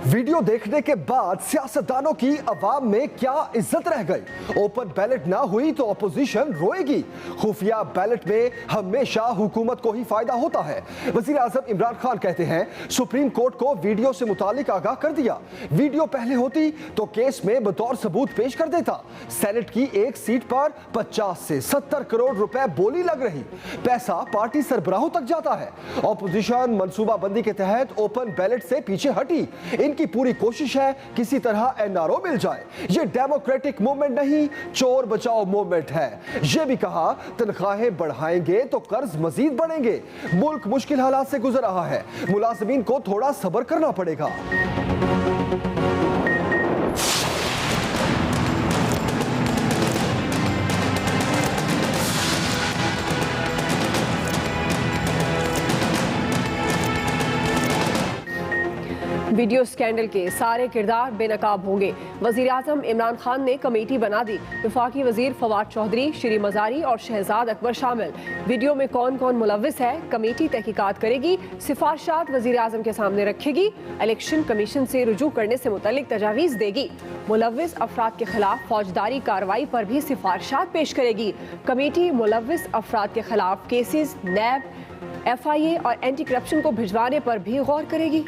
Video देखने के बाद सियासतदानों की अवाम में क्या इज्जत रह गई? ओपन बैलेट ना हुई तो अपोजिशन रोएगी। खुफिया बैलेट में हमेशा हुकूमत को ही फायदा होता है। वजीर आजम इमरान खान कहते हैं सुप्रीम कोर्ट को वीडियो से मुतालिक आगाह कर दिया। वीडियो पहले होती तो केस में बतौर सबूत पेश कर देता। सेनेट की एक सीट पर 50 से 70 करोड़ रुपए बोली लग रही। पैसा पार्टी सरबराहों तक जाता है। अपोजिशन मंसूबाबंदी के तहत ओपन बैलेट से पीछे हटी। इनकी पूरी कोशिश है किसी तरह एनआरओ मिल जाए। ये डेमोक्रेटिक मूवमेंट नहीं, चोर बचाओ मूवमेंट है। ये भी कहा तनख्वाहें बढ़ाएंगे तो कर्ज मजीद बढ़ेंगे। मुल्क मुश्किल हालात से गुजर रहा है, मुलाजिमीन को थोड़ा सब्र करना पड़ेगा। वीडियो स्कैंडल के सारे किरदार बेनकाब होंगे। वजीर आजम इमरान खान ने कमेटी बना दी। वफाकी वजीर फवाद चौधरी, श्री मजारी और शहजाद अकबर शामिल। वीडियो में कौन कौन मुलव्विस है, कमेटी तहकीकात करेगी। सिफारिशात वजीर आजम के सामने रखेगी। इलेक्शन कमीशन से रुजू करने से मुतल्लिक तजावीज़ देगी। मुलव्विस अफराद के खिलाफ फौजदारी कार्रवाई पर भी सिफारिशात पेश करेगी। कमेटी मुलव्विस अफराद के खिलाफ केसेस नैब, FIA और एंटी करप्शन को भिजवाने पर भी गौर करेगी।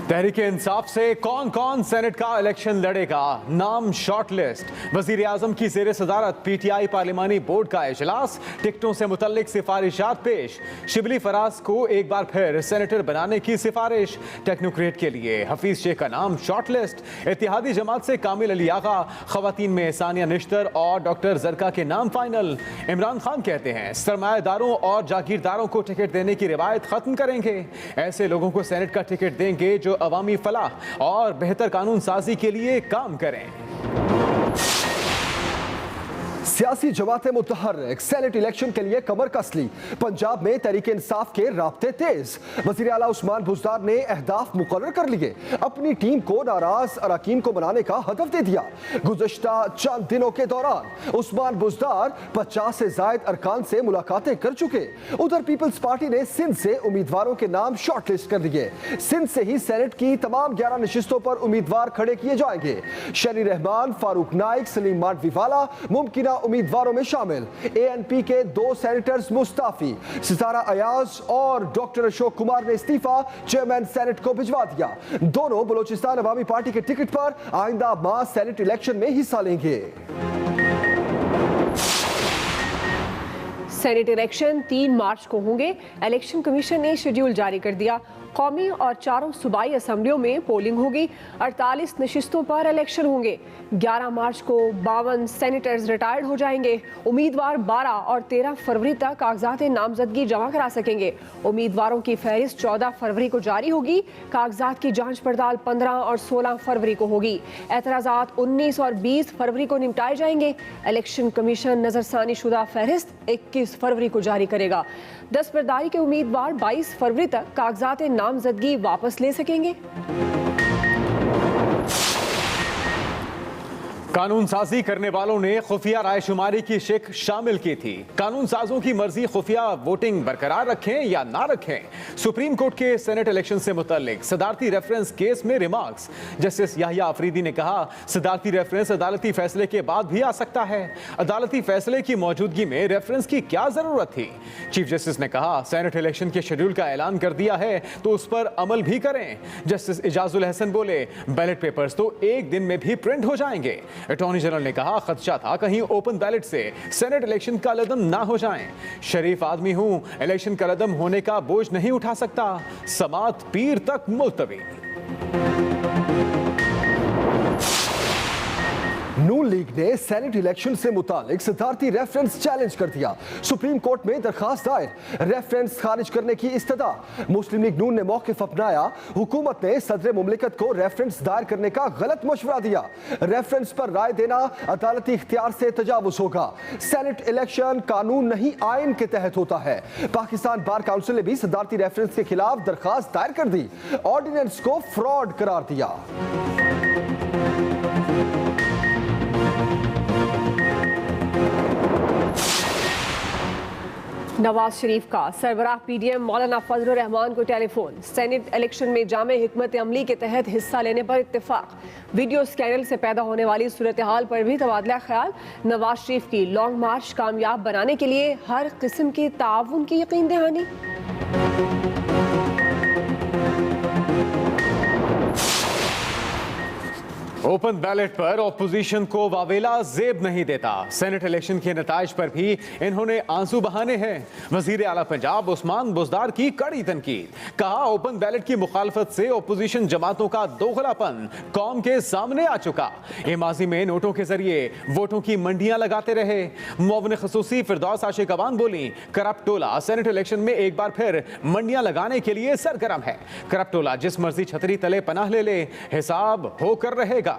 तहरीक इंसाफ से कौन कौन सेनेट का इलेक्शन लड़ेगा, नाम शॉर्टलिस्ट। वजीर आजम की जेर सदारत PTI पार्लिमानी बोर्ड का इजलास, टिकटों से मुतल्लिक सिफारिशात पेश। शिबली फराज को एक बार फिर सेनेटर बनाने की सिफारिश। टेक्नोक्रेट के लिए हफीज शेख का नाम शॉर्टलिस्ट। इत्तेहादी जमात से कामिल अली आगा, खवातीन में सानिया निश्तर और डॉक्टर जरका के नाम फाइनल। इमरान खान कहते हैं सरमायादारों और जागीरदारों को टिकट देने की रिवायत खत्म करेंगे। ऐसे लोगों को सेनेट का टिकट देंगे जो अवामी फलाह और बेहतर कानून साजी के लिए काम करें। सियासी जमातें मुतहर्रिक, सेनेट इलेक्शन के लिए कमर कस ली। पंजाब में तहरीक इंसाफ के राब्ते तेज। वजीर आला उस्मान बुज़दार ने अहदाफ मुकर्रर कर लिए। अपनी टीम को नाराज अरकान को बनाने का हदफ दे दिया। गुज़श्ता चंद दिनों के दौरान उस्मान बुज़दार 50 से जायद अरकान से मुलाकातें कर चुके। उधर पीपल्स पार्टी ने सिंध से उम्मीदवारों के नाम शॉर्टलिस्ट कर दिए। सिंध से ही सेनेट की तमाम 11 नशिस्तों पर उम्मीदवार खड़े किए जाएंगे। शनी रहमान, फारूक नाइक, सलीम मांडवीवाला मुमकिना उम्मीदवारों में शामिल। ANP के 2 सेनेटर्स मुस्ताफी। सितारा अयाज और डॉक्टर अशोक कुमार ने इस्तीफा चेयरमैन सेनेट को भिजवा दिया। दोनों बलोचिस्तान अवामी पार्टी के टिकट पर आइंदा माह सेनेट इलेक्शन में हिस्सा लेंगे। सेनेट इलेक्शन 3 मार्च को होंगे। इलेक्शन कमीशन ने शेड्यूल जारी कर दिया। कौमी और 4 सूबाई असम्बलियों में पोलिंग होगी। 48 नशिस्तों पर इलेक्शन होंगे। 11 मार्च को 52 सेनेटर्स रिटायर्ड हो जाएंगे। उम्मीदवार 12 और 13 फरवरी तक कागजात नामजदगी जमा करा सकेंगे। उम्मीदवारों की फहरिस्त 14 फरवरी को जारी होगी। कागजात की जांच पड़ताल 15 और 16 फरवरी को होगी। एतराज़ात 19 और 20 फरवरी को निपटाए जाएंगे। इलेक्शन कमीशन नजरसानी शुदा फहरिस्त 21 फरवरी को जारी करेगा। दस्तबरदारी के उम्मीदवार 22 फरवरी तक कागजात नामजदगी वापस ले सकेंगे। कानून साजी करने वालों ने खुफिया रायशुमारी की शिक शामिल की थी। कानून साजों की मर्जी खुफिया वोटिंग बरकरार रखें या ना रखें। सुप्रीम कोर्ट के सेनेट इलेक्शन से मुतल्लिक सदारती रेफरेंस केस में रिमार्क्स। जस्टिस याहिया अफरीदी ने कहा सदारती रेफरेंस अदालती फैसले के बाद भी आ सकता है। अदालती फैसले की मौजूदगी में रेफरेंस की क्या जरूरत थी? चीफ जस्टिस ने कहा सेनेट इलेक्शन के शेड्यूल का ऐलान कर दिया है तो उस पर अमल भी करें। जस्टिस इजाजुल हसन बोले बैलेट पेपर्स तो एक दिन में भी प्रिंट हो जाएंगे। अटॉर्नी जनरल ने कहा खदशा था कहीं ओपन बैलेट से सेनेट इलेक्शन का लदम ना हो जाएं। शरीफ आदमी हूं, इलेक्शन का लदम होने का बोझ नहीं उठा सकता। समात पीर तक मुलतवी। नून लीग ने सेनेट इलेक्शन से मुतालिक सदारती रेफरेंस चैलेंज कर दिया। सुप्रीम कोर्ट में दरखास्त दायर, रेफरेंस खारिज करने की इस्तदा। मुस्लिम लीग नून ने मौक़िफ़ अपनाया। हुकूमत ने सदर मुमलिकत को रेफरेंस दायर करने का गलत मशवरा दिया। रेफरेंस पर राय देना अदालती इख्तियार से तजावुज़ होगा। सेनेट इलेक्शन कानून नहीं आइन के तहत होता है। पाकिस्तान बार काउंसिल ने भी सदारती रेफरेंस के खिलाफ दरखास्त दायर कर दी। ऑर्डिनेंस को फ्रॉड करार दिया। नवाज शरीफ का सरबराह पीडीएम मौलाना फजलुर रहमान को टेलीफोन। सेनेट इलेक्शन में जामे हिकमत अमली के तहत हिस्सा लेने पर इत्तेफाक। वीडियो स्कैंडल से पैदा होने वाली सूरत हाल पर भी तबादला ख्याल। नवाज शरीफ की लॉन्ग मार्च कामयाब बनाने के लिए हर किस्म की ताउन की यकीन दहानी। ओपन बैलेट पर ऑपोजिशन को वावेला जेब नहीं देता। सेनेट इलेक्शन के नताइज पर भी इन्होंने आंसू बहाने हैं। वजीर आला पंजाब उस्मान बुज़दार की कड़ी तनकीद। कहा ओपन बैलेट की मुखालफत से ऑपोजिशन जमातों का दोगलापन कौम के सामने आ चुका। ये माजी में नोटों के जरिए वोटों की मंडियां लगाते रहे। मुअव्विन खुसूसी फिरदौस आशिक अवान बोली, करप्ट टोला सेनेट इलेक्शन में एक बार फिर मंडियां लगाने के लिए सरगर्म है। करप्ट टोला जिस मर्जी छतरी तले पनाह ले ले, हिसाब होकर रहेगा।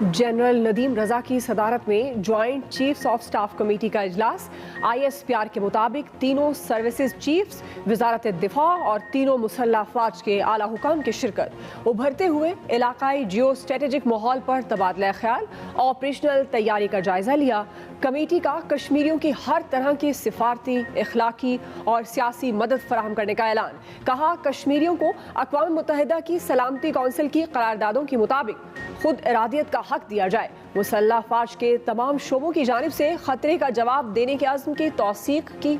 जनरल नदीम रजा की सदारत में joint chiefs of staff committee का इजलास। ISPR के मुताबिक तीनों सर्विसेज चीफ्स, वजारत दिफा और तीनों मुसल्लह अफवाज के आला हुकाम की शिरकत। उभरते हुए इलाकाई जियो स्ट्रेटेजिक माहौल पर तबादला ख्याल, ऑपरेशनल तैयारी का जायजा लिया। कमेटी का कश्मीरियों की हर तरह की सिफारती, इखलाकी और सियासी मदद फराहम करने का ऐलान। कहा कश्मीरियों को अक़वाम मुत्तहिदा की सलामती कौंसिल की करारदादों के मुताबिक खुद इरादियत का हक दिया जाए। मुसल्लह अफवाज के तमाम शोबों की जानिब से खतरे का जवाब देने के अज़्म की तौसीक की।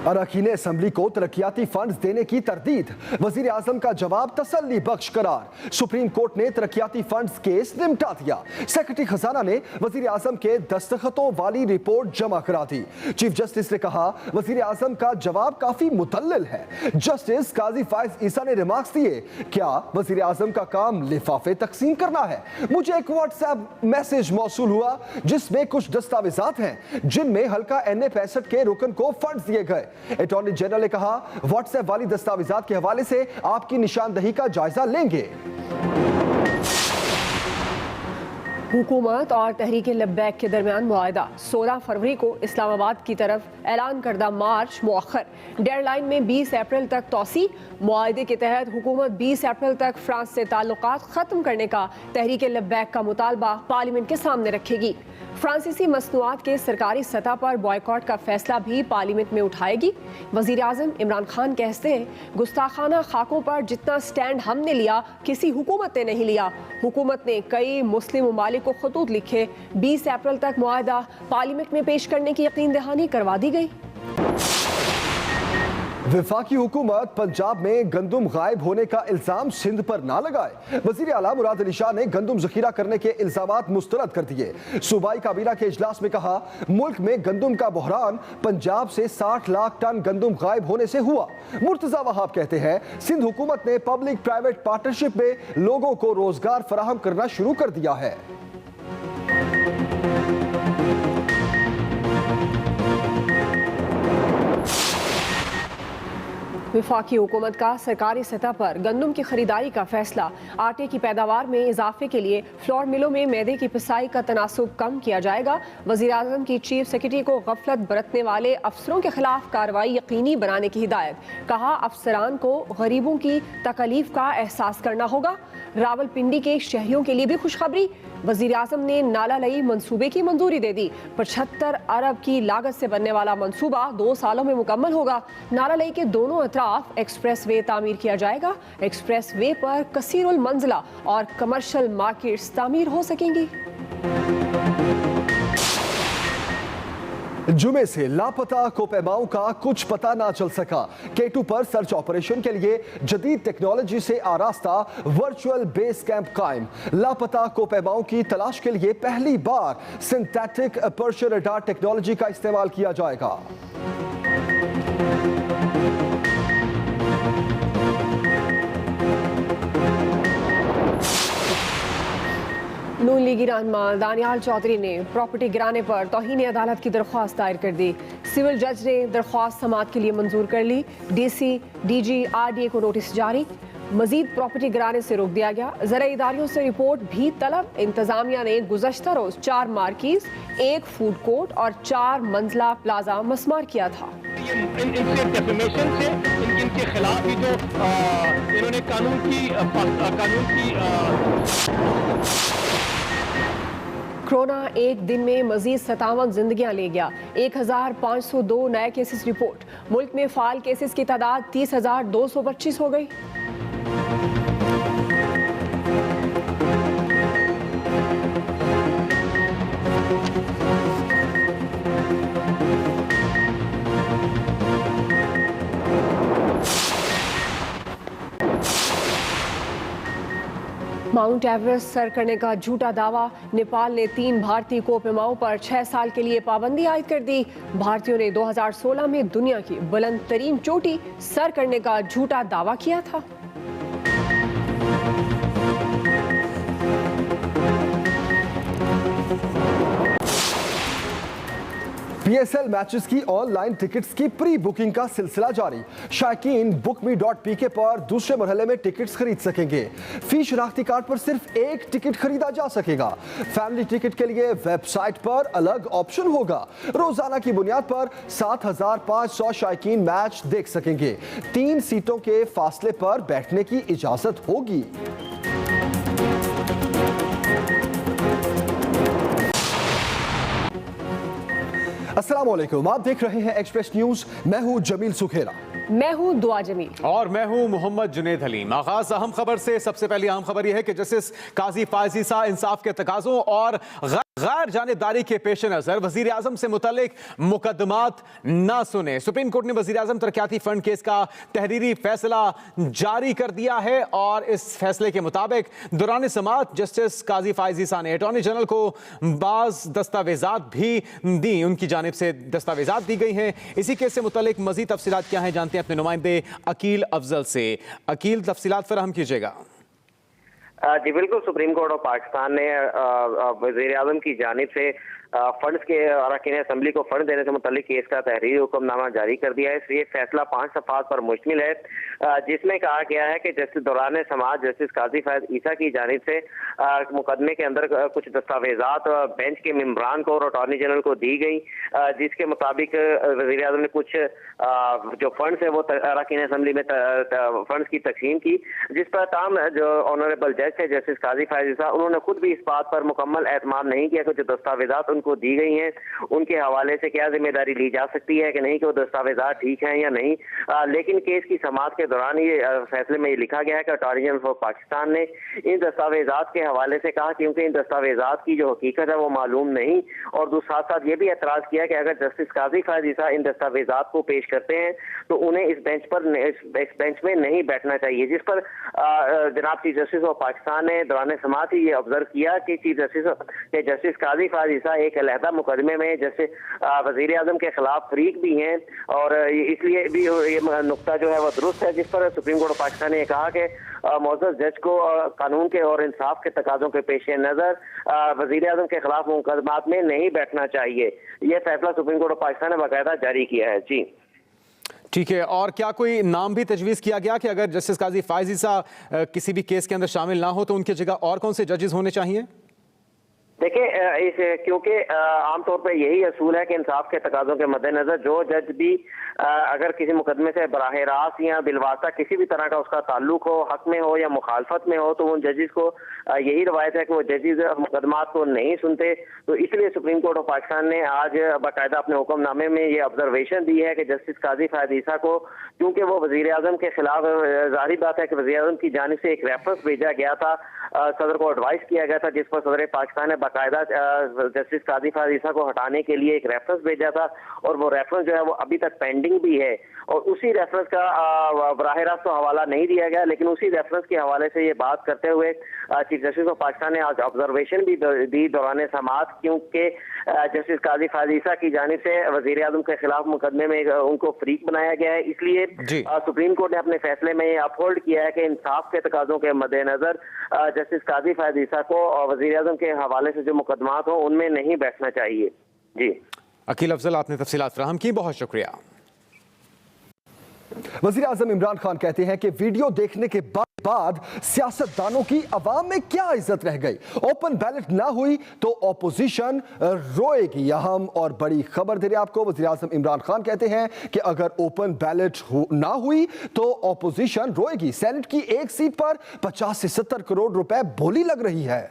अरकान असम्बली को तरक्याती फंड्स देने की तरदीद। वजीर आजम का जवाब तसल्ली बख्श करार। सुप्रीम कोर्ट ने तरक्याती फंड्स केस निपटा दिया। सेक्रेटरी खजाना ने वजीर आजम के दस्तखतों वाली रिपोर्ट जमा करा दी। चीफ जस्टिस ने कहा वजीर आजम का जवाब काफी मुतल्लिल है। जस्टिस काजी फायज ईसा ने रिमार्क्स दिए, क्या वजीर आजम का काम लिफाफे तकसीम करना है? मुझे एक व्हाट्सएप मैसेज मौसूल हुआ जिसमें कुछ दस्तावेजात हैं जिनमें हल्का NA-65 के रुकन को फंड्स दिए गए। अटॉर्नी जनरल ने कहा व्हाट्सएप वाली दस्तावेजात के हवाले से आपकी निशानदही का जायजा लेंगे। हुकूमत और तहरीक लब्बैक के दरमियान मुआहदा। 16 फरवरी को इस्लामाबाद की तरफ ऐलान करदा मार्च मुअख्खर। डेडलाइन में 20 अप्रैल तक तोसी। मुआहदे के तहत हुकूमत 20 अप्रैल तक फ्रांस से ताल्लुकात ख़त्म करने का तहरीक लब्बैक का मुतालबा पार्लियामेंट के सामने रखेगी। फ्रांसीसी मसनूआत के सरकारी सतह पर बॉयकॉट का फैसला भी पार्लियामेंट में उठाएगी। वज़ीर आज़म इमरान खान कहते हैं गुस्ताखाना खाकों पर जितना स्टैंड हमने लिया किसी हुकूमत ने नहीं लिया। हुकूमत ने कई मुस्लिम ममालिक को खतूत लिखे। 20 अप्रैल तक मुआहदा पार्लियामेंट में पेश करने की यकीन दहानी करवा दी गई। वफाकी हुकूमत पंजाब में गंदुम गायब होने का इल्जाम सिंध पर ना लगाए। वजीर आला मुराद अली शाह ने गंदुम जखीरा करने के इल्जामात मुस्तरद कर दिए। सूबाई काबीना के इजलास में कहा मुल्क में गंदुम का बहरान पंजाब से 60 लाख टन गंदुम गायब होने से हुआ। मुर्तजा वहाब कहते हैं सिंध हुकूमत ने पब्लिक प्राइवेट पार्टनरशिप में लोगों को रोजगार फराहम करना शुरू कर दिया है। वफाकी हुकूमत का सरकारी सतह पर गंदम की खरीदारी का फैसला। आटे की पैदावार में इजाफे के लिए फ्लोर मिलों में मैदे की पिसाई का तनासुब कम किया जाएगा। वज़ीर आज़म की चीफ सेक्रेटरी को गफलत बरतने वाले अफसरों के खिलाफ कार्रवाई यकीनी बनाने की हिदायत। कहा अफसरान को गरीबों की तकलीफ का एहसास करना होगा। रावलपिंडी के शहरियों के लिए भी खुशखबरी। वज़ीर आज़म ने नाला लई मंसूबे की मंजूरी दे दी। 75 अरब की लागत से बनने वाला मंसूबा 2 सालों में मुकम्मल होगा। नाला लई के दोनों अतराफ एक्सप्रेस वे तामीर किया जाएगा। एक्सप्रेस वे पर कसीरुल मंजिला और कमर्शियल मार्केट्स तामीर हो सकेंगी। जुमे से लापता कोपैमाओं का कुछ पता ना चल सका। K2 पर सर्च ऑपरेशन के लिए जदीद टेक्नोलॉजी से आरास्ता वर्चुअल बेस कैंप कायम। लापता कोपैमाओं की तलाश के लिए पहली बार सिंथेटिक अपर्चर रडार टेक्नोलॉजी का इस्तेमाल किया जाएगा। नून लीगी रहनुमा दानियाल चौधरी ने प्रॉपर्टी गिराने पर तौहीन अदालत की दरख्वास्त दायर कर दी। सिविल जज ने दरख्वास्त समाअत के लिए मंजूर कर ली। DC, DG, RDA को नोटिस जारी। मजीद प्रॉपर्टी गिराने से रोक दिया गया। ज़रा इदारियों से रिपोर्ट भी तलब। इंतजामिया ने गुज़श्ता रोज 4 मार्कीज, 1 फूड कोर्ट और 4 मंजिला प्लाजा मस्मार किया था। इनसे डेफेमेशन से इनके खिलाफ ही जो इन्होंने कानून की कोरोना एक दिन में मजीद 57 जिंदगियां ले गया। 1502 नए केसेस रिपोर्ट। मुल्क में फाल केसेस की तादाद 30,225 हो गई। माउंट एवरेस्ट सर करने का झूठा दावा। नेपाल ने 3 भारतीय कोपमाओं पर 6 साल के लिए पाबंदी आयद कर दी। भारतीयों ने 2016 में दुनिया की बुलंद तरीन चोटी सर करने का झूठा दावा किया था। पीएसएल मैचेस की ऑनलाइन टिकट्स की प्री बुकिंग का सिलसिला जारी। शायकीन bookme.pk पर दूसरे मरहले में टिकट्स खरीद सकेंगे। फी शनाख्ती कार्ड पर सिर्फ एक टिकट खरीदा जा सकेगा। फैमिली टिकट के लिए वेबसाइट पर अलग ऑप्शन होगा। रोजाना की बुनियाद पर 7,500 शायकीन मैच देख सकेंगे। 3 सीटों के फासले पर बैठने की इजाजत होगी। अस्सलाम वालेकुम, आप देख रहे हैं एक्सप्रेस न्यूज। मैं हूं जमील सुखेरा। मैं हूं दुआ जमील और मैं हूं मोहम्मद जुनेद हलीम। आगाज अहम खबर से। सबसे पहली अहम खबर यह है कि जस्टिस काजी फायज ईसा इंसाफ के तकाजों और गैर जानिबदारी के पेश नजर वजीर आजम से मुतल्लिक मुकदमात ना सुने। सुप्रीम कोर्ट ने वजीर आजम तरक्याती फंड केस का तहरीरी फैसला जारी कर दिया है और इस फैसले के मुताबिक दौरान समाअत जस्टिस काजी फायज ईसा ने अटॉर्नी जनरल को बाज दस्तावेजात भी दी। उनकी जानिब से दस्तावेजात दी गई हैं। इसी केस से मुतल्लिक मजीद तफसीलात क्या हैं जानते हैं अपने नुमाइंदे अकील अफजल से। अकील, तफसीलात फराहम कीजिएगा। जी बिल्कुल, सुप्रीम कोर्ट ऑफ पाकिस्तान ने वज़ीर आज़म की जानिब से फंड्स के अरकान असम्बली को फंड देने से मुतल्लिक केस का तहरीरी हुक्मनामा जारी कर दिया है। ये फैसला 5 सफ़हात पर मुश्तमिल है, जिसमें कहा गया है कि जस्टिस दौरान समाअत जस्टिस काजी फायज ईसा की जानिब से मुकदमे के अंदर कुछ दस्तावेजात बेंच के मेंबरान को और अटॉर्नी जनरल को दी गई, जिसके मुताबिक वज़ीर आज़म ने कुछ जो फंड्स है वो अरकान असम्बली में फंड्स की तकसीम की, जिस पर ताम जो ऑनरेबल जज थे जस्टिस काजी फायज ईसा, उन्होंने खुद भी इस बात पर मुकम्मल एतमाद नहीं किया कि जो दस्तावेजात उनको दी गई हैं उनके हवाले से क्या जिम्मेदारी ली जा सकती है कि नहीं, कि वो दस्तावेजात ठीक हैं या नहीं। लेकिन केस की समाअत के दौरान ये फैसले में ये लिखा गया है कि अटॉर्नी जनरल ऑफ पाकिस्तान ने इन दस्तावेजात के हवाले से कहा क्योंकि इन दस्तावेजात की जो हकीकत है वो मालूम नहीं, और साथ साथ ये भी एतराज किया कि अगर जस्टिस काजी फायज ईसा इन दस्तावेजात को पेश करते हैं तो उन्हें इस बेंच में नहीं बैठना चाहिए, जिस पर जनाब चीफ जस्टिस ऑफ पाकिस्तान ने दौरान समाअत ही ये ऑब्जर्व किया कि चीफ जस्टिस काजी फायज ईसा एक अलहदा मुकदमे में जैसे वजीर आजम के खिलाफ फरीक भी हैं, और इसलिए भी ये नुक्ता जो है वह दुरुस्त है, जिस पर सुप्रीम कोर्ट ऑफ पाकिस्तान ने कहा कि मौजूद जज को कानून के और इंसाफ के तकाजों के पेश नजर वजीर आजम के खिलाफ मुकदमात में नहीं बैठना चाहिए। यह फैसला सुप्रीम कोर्ट ऑफ पाकिस्तान ने बाकायदा जारी किया है। जी ठीक है, और क्या कोई नाम भी तजवीज़ किया गया कि अगर जस्टिस काजी फायज ईसा किसी भी केस के अंदर शामिल ना हो तो उनकी जगह और कौन से जजेस होने चाहिए? देखिए, क्योंकि आमतौर पर यही असूल है कि इंसाफ के तकाजों के मद्देनजर जो जज भी अगर किसी मुकदमे से बराह रास्त या बिलवास्ता किसी भी तरह का उसका ताल्लुक हो, हक में हो या मुखालफत में हो, तो उन जजेस को यही रवायत है कि वो जजेस मुकदमात को नहीं सुनते। तो इसलिए सुप्रीम कोर्ट ऑफ पाकिस्तान ने आज बाकायदा अपने हुक्मनामे में ये ऑब्जर्वेशन दी है कि जस्टिस काजी फायज ईसा को, क्योंकि वो वजीर आजम के खिलाफ, जाहिर बात है कि वजीर आजम की जानिब से एक रेफरेंस भेजा गया था, सदर को एडवाइस किया गया था, जिस पर सदर पाकिस्तान ने बाकायदा जस्टिस काजी फायज ईसा को हटाने के लिए एक रेफरेंस भेजा था, और वो रेफरेंस जो है वो अभी तक पेंडिंग भी है, और उसी रेफरेंस का बराह रास्त तो हवाला नहीं दिया गया, लेकिन उसी रेफरेंस के हवाले से ये बात करते हुए चीफ जस्टिस ऑफ पाकिस्तान ने आज ऑब्जर्वेशन भी दी दौरान समाअत, क्योंकि जस्टिस काजी फायज ईसा की जानिब से वजीर आजम के खिलाफ मुकदमे में उनको फरीक बनाया गया है। इसलिए सुप्रीम कोर्ट ने अपने फैसले में अपहोल्ड किया है कि इंसाफ के तकाजों के मद्देनजर जस्टिस काजी फायज ईसा को वजीर आजम के हवाले से जो मुकदमात हो उनमें नहीं बैठना चाहिए। जी अकील अफजल, आपने तफसीलात फराहम की, बहुत शुक्रिया। वजीर आजम इमरान खान कहते हैं कि वीडियो देखने के बाद सियासतदानों की अवाम में क्या इज्जत रह गई। ओपन बैलेट ना हुई तो ऑपोजिशन रोएगी। अहम और बड़ी खबर दे रहे आपको, वजीर आजम इमरान खान कहते हैं कि अगर ओपन बैलेट ना हुई तो ऑपोजिशन रोएगी। सेनेट की एक सीट पर 50 से 70 करोड़ रुपए बोली लग रही है।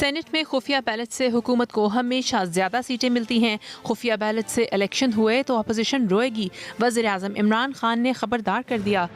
सेनेट में खुफिया बैलेट से हुकूमत को हमेशा ज्यादा सीटें मिलती हैं। खुफिया बैलेट से इलेक्शन हुए तो अपोजिशन रोएगी, वज़ीर आज़म इमरान खान ने खबरदार कर दिया।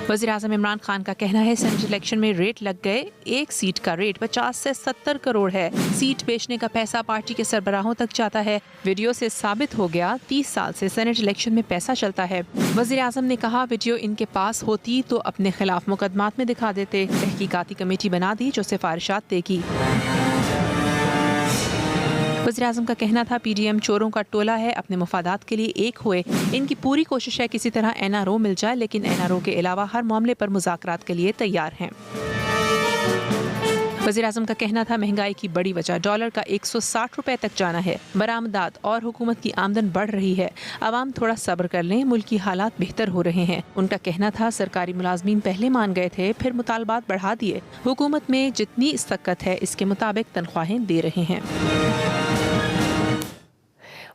वज़ीर आज़म इमरान खान का कहना है सेनेट इलेक्शन में रेट लग गए। एक सीट का रेट 50 से 70 करोड़ है। सीट बेचने का पैसा पार्टी के सरबराहों तक जाता है। वीडियो से साबित हो गया 30 साल से सेनेट इलेक्शन में पैसा चलता है। वज़ीर आज़म ने कहा वीडियो इनके पास होती तो अपने खिलाफ मुकदमात में दिखा देते। तहकीकाती कमेटी बना दी जो सिफारिशात देगी। वज़ीर आज़म का कहना था PDM चोरों का टोला है, अपने मुफादात के लिए एक हुए। इनकी पूरी कोशिश है किसी तरह NRO मिल जाए, लेकिन NRO के अलावा हर मामले पर मुज़ाकरात के लिए तैयार हैं। वज़ीर आज़म का कहना था महंगाई की बड़ी वजह डॉलर का 160 रुपए तक जाना है। बरामदात और हुकूमत की आमदन बढ़ रही है। आवाम थोड़ा सब्र कर लें, मुल्की हालात बेहतर हो रहे हैं। उनका कहना था सरकारी मुलाजमीन पहले मान गए थे, फिर मुतालबात बढ़ा दिए। हुकूमत में जितनी इस्तकत है इसके मुताबिक तनख्वाहें दे रहे हैं।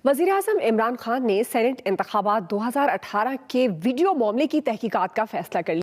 वज़ीर आज़म इमरान खान ने सेनेट इंतखाबात 2018 के वीडियो मामले की तहकीकात का फैसला कर लिया।